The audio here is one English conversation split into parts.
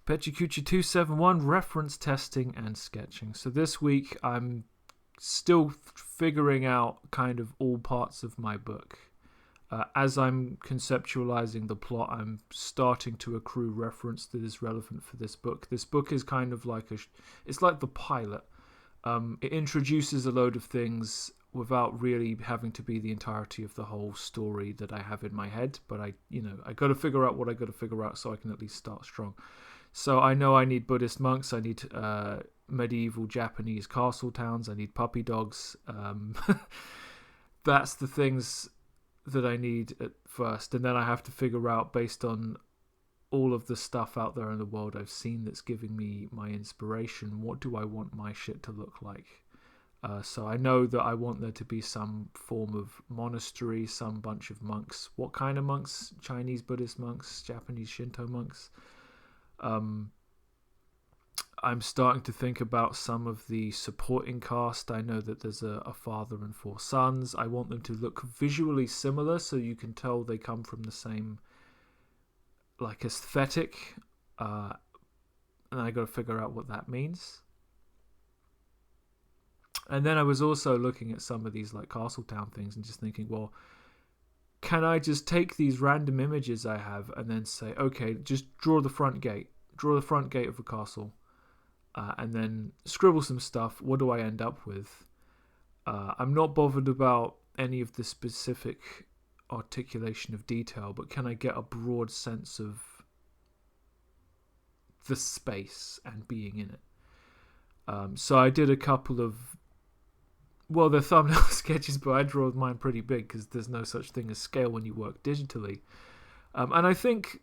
Pecha Kucha 271 reference testing and sketching. So this week I'm still figuring out kind of all parts of my book. As I'm conceptualizing the plot, I'm starting to accrue reference that is relevant for this book. This book is kind of like it's like the pilot. It introduces a load of things without really having to be the entirety of the whole story that I have in my head. But I got to figure out what I got to figure out so I can at least start strong. So I know I need Buddhist monks. I need medieval Japanese castle towns. I need puppy dogs. That's the things that I need at first, and then I have to figure out, based on all of the stuff out there in the world I've seen that's giving me my inspiration, what do I want my shit to look like. So I know that I want there to be some form of monastery, some bunch of monks. What kind of monks? Chinese Buddhist monks, Japanese Shinto monks. I'm starting to think about some of the supporting cast. I know that there's a father and 4 sons. I want them to look visually similar so you can tell they come from the same aesthetic. And I got to figure out what that means. And then I was also looking at some of these Castletown things and just thinking, well, can I just take these random images I have and then say, okay, just draw the front gate. Draw the front gate of a castle. And then scribble some stuff. What do I end up with? I'm not bothered about any of the specific articulation of detail, but can I get a broad sense of the space and being in it? So I did a couple of, they're thumbnail sketches, but I draw mine pretty big because there's no such thing as scale when you work digitally. And I think,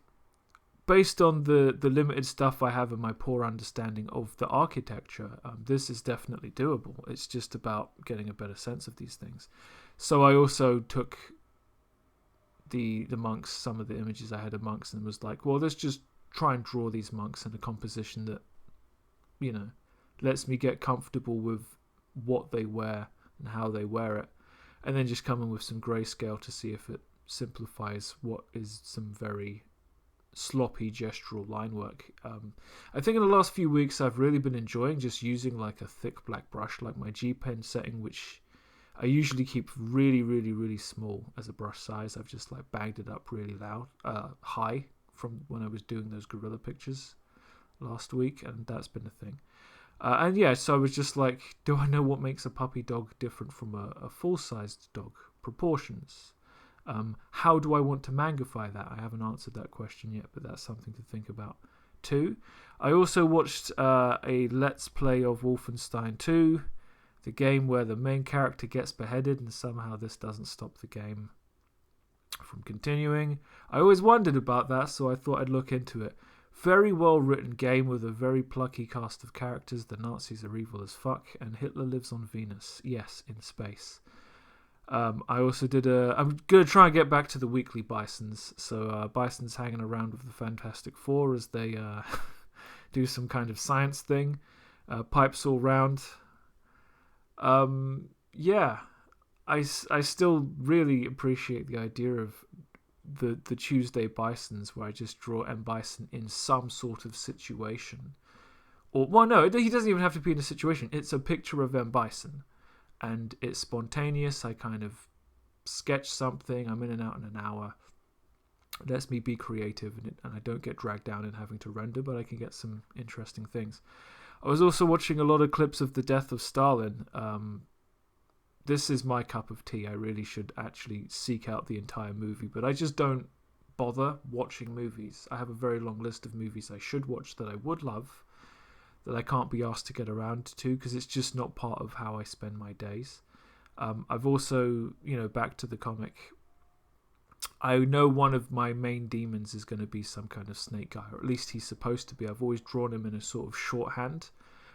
based on the limited stuff I have and my poor understanding of the architecture, this is definitely doable. It's just about getting a better sense of these things. So I also took the monks, some of the images I had of monks, and was like, well, let's just try and draw these monks in a composition that, lets me get comfortable with what they wear and how they wear it. And then just come in with some grayscale to see if it simplifies what is some very sloppy gestural line work. I think in the last few weeks I've really been enjoying just using a thick black brush, like my G Pen setting, which I usually keep really, really, really small as a brush size. I've just banged it up really high from when I was doing those gorilla pictures last week, and that's been a thing. So I was just like, do I know what makes a puppy dog different from a full-sized dog? Proportions. How do I want to mangify that? I haven't answered that question yet, but that's something to think about too. I also watched a Let's Play of Wolfenstein 2, the game where the main character gets beheaded, and somehow this doesn't stop the game from continuing. I always wondered about that, so I thought I'd look into it. Very well written game with a very plucky cast of characters. The Nazis are evil as fuck, and Hitler lives on Venus. Yes, in space. I also did I'm going to try and get back to the weekly Bisons. So Bison's hanging around with the Fantastic Four as they do some kind of science thing. Pipes all round. I still really appreciate the idea of the Tuesday Bisons, where I just draw M. Bison in some sort of situation. He doesn't even have to be in a situation. It's a picture of M. Bison. And it's spontaneous. I kind of sketch something. I'm in and out in an hour. It lets me be creative, and I don't get dragged down in having to render, but I can get some interesting things. I was also watching a lot of clips of the death of Stalin. This is my cup of tea. I really should actually seek out the entire movie, but I just don't bother watching movies. I have a very long list of movies I should watch that I would love, that I can't be asked to get around to because it's just not part of how I spend my days. I've also, back to the comic, I know one of my main demons is going to be some kind of snake guy, or at least he's supposed to be. I've always drawn him in a sort of shorthand,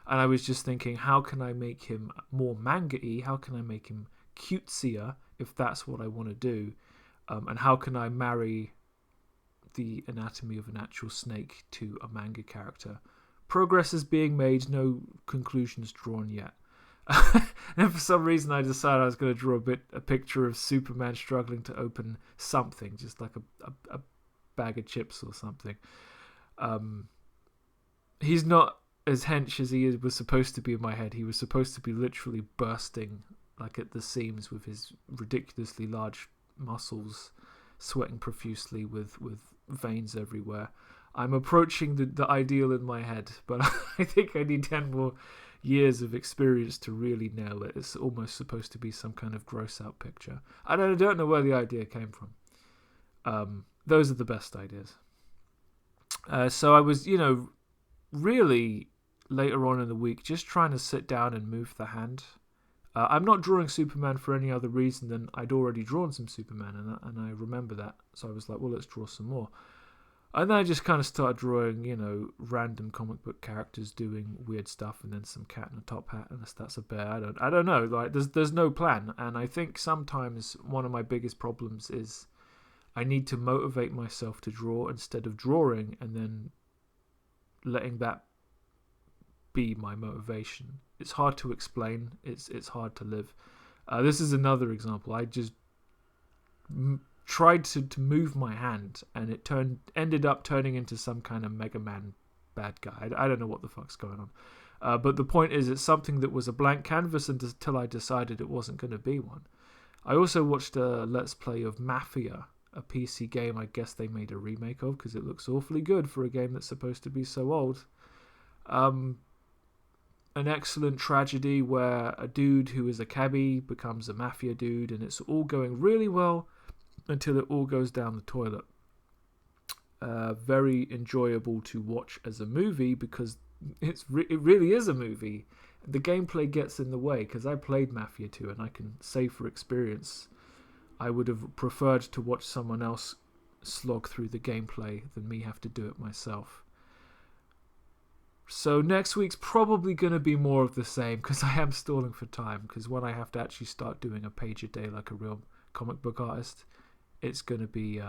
and I was just thinking, how can I make him more manga-y? How can I make him cutesier, if that's what I want to do? And how can I marry the anatomy of an actual snake to a manga character? Progress is being made, no conclusions drawn yet. And for some reason I decided I was going to draw a picture of Superman struggling to open something, just like a bag of chips or something. he's not as hench as was supposed to be in my head. He was supposed to be literally bursting like at the seams with his ridiculously large muscles, sweating profusely with veins everywhere. I'm approaching the ideal in my head, but I think I need 10 more years of experience to really nail it. It's almost supposed to be some kind of gross out picture. I don't know where the idea came from. Those are the best ideas. So I was, really later on in the week just trying to sit down and move the hand. I'm not drawing Superman for any other reason than I'd already drawn some Superman, and I remember that. So I was like, well, let's draw some more. And then I just kind of started drawing, random comic book characters doing weird stuff, and then some cat in a top hat, unless that's a bear. I don't know. Like, there's no plan, and I think sometimes one of my biggest problems is I need to motivate myself to draw instead of drawing, and then letting that be my motivation. It's hard to explain. It's hard to live. This is another example. I just tried to move my hand, and it ended up turning into some kind of Mega Man bad guy. I don't know what the fuck's going on. But the point is, it's something that was a blank canvas until I decided it wasn't going to be one. I also watched a Let's Play of Mafia, a PC game I guess they made a remake of because it looks awfully good for a game that's supposed to be so old. An excellent tragedy where a dude who is a cabbie becomes a mafia dude, and it's all going really well until it all goes down the toilet. Very enjoyable to watch as a movie because it really is a movie. The gameplay gets in the way because I played Mafia 2 and I can say for experience I would have preferred to watch someone else slog through the gameplay than me have to do it myself. So next week's probably going to be more of the same because I am stalling for time, because when I have to actually start doing a page a day like a real comic book artist, it's going to be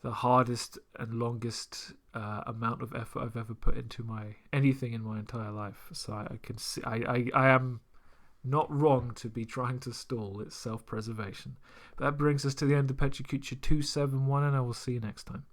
the hardest and longest amount of effort I've ever put into anything in my entire life. So I can see I am not wrong to be trying to stall. It's self-preservation. That brings us to the end of Pecha Kucha 271, and I will see you next time.